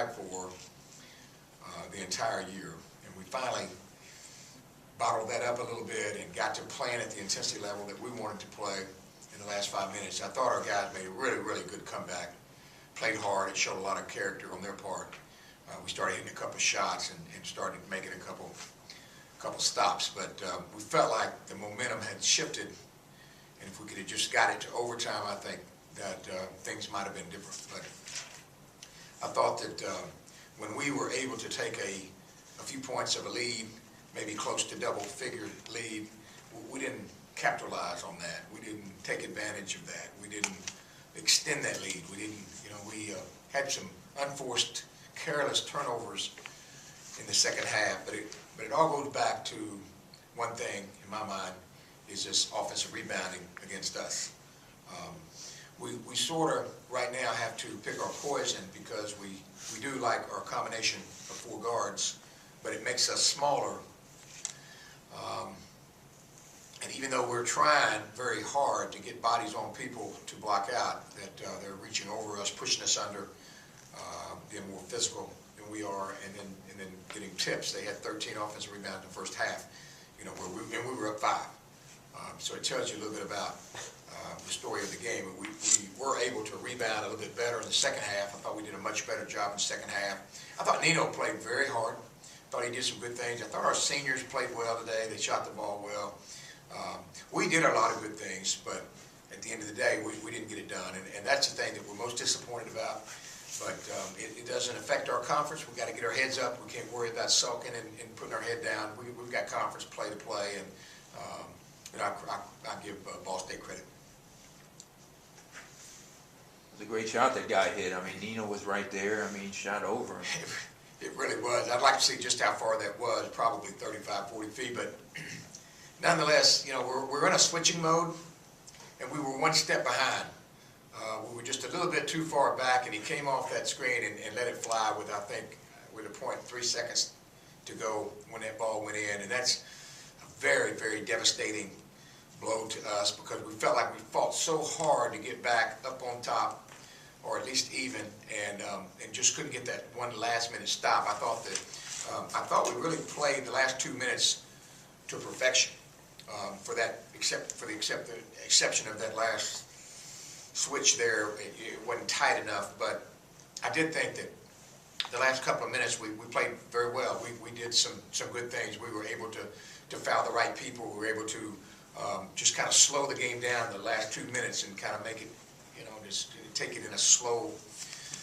fight for the entire year. And we finally bottled that up a little bit and got to playing at the intensity level that we wanted to play in the last 5 minutes. I thought our guys made a really, really good comeback, played hard, it showed a lot of character on their part. We started hitting a couple shots and started making a couple stops, but we felt like the momentum had shifted, and if we could have just got it to overtime, I think that things might have been different. But I thought that when we were able to take a few points of a lead, maybe close to double-figure lead, we didn't capitalize on that. We didn't take advantage of that. We didn't extend that lead. We didn't, we had some unforced, careless turnovers in the second half, but it all goes back to one thing in my mind, is this offensive rebounding against us. We sort of right now have to pick our poison because we do like our combination of four guards, but it makes us smaller. And even though we're trying very hard to get bodies on people to block out, that they're reaching over us, pushing us under, being more physical than we are, and then getting tips. They had 13 offensive rebounds in the first half, where we were up 5. So it tells you a little bit about the story of the game. We were able to rebound a little bit better in the second half. I thought we did a much better job in the second half. I thought Nino played very hard. I thought he did some good things. I thought our seniors played well today. They shot the ball well. We did a lot of good things, but at the end of the day, we didn't get it done. And that's the thing that we're most disappointed about. But it doesn't affect our conference. We've got to get our heads up. We can't worry about sulking and putting our head down. We've got conference play to play, and I give Ball State credit. It was a great shot that guy hit. I mean, Nino was right there. I mean, shot over him. It really was. I'd like to see just how far that was, probably 35, 40 feet. But nonetheless, we're in a switching mode, and we were one step behind. We were just a little bit too far back, and he came off that screen and let it fly with, I think, with a 0.3 seconds to go when that ball went in. And that's a very, very devastating blow to us because we felt like we fought so hard to get back up on top, or at least even, and just couldn't get that one last-minute stop. I thought we really played the last 2 minutes to perfection. For the exception of that last switch there, it wasn't tight enough. But I did think that the last couple of minutes we played very well. We did some good things. We were able to foul the right people. We were able to just kind of slow the game down the last 2 minutes and kind of make it, just take it in a slow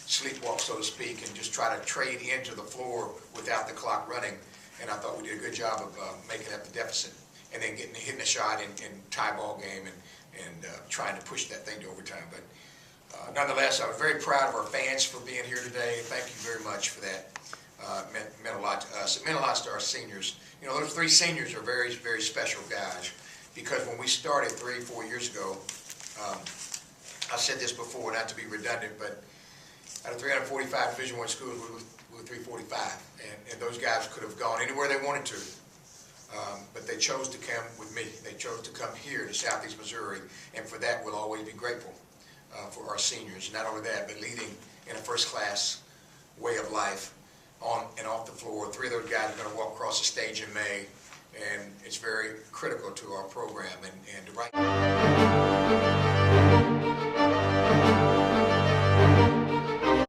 sleepwalk, so to speak, and just try to trade into the floor without the clock running. And I thought we did a good job of making up the deficit and then hitting a shot in tie ball game and trying to push that thing to overtime. But nonetheless, I was very proud of our fans for being here today. Thank you very much for that. It meant a lot to us. It meant a lot to our seniors. Those 3 seniors are very, very special guys, because when we started 3 or 4 years ago, I said this before, not to be redundant, but out of 345 Division I schools, we were 345, and those guys could have gone anywhere they wanted to, but they chose to come with me. They chose to come here to Southeast Missouri, and for that we'll always be grateful for our seniors. Not only that, but leading in a first-class way of life on and off the floor. 3 of those guys are going to walk across the stage in May, and it's very critical to our program. And right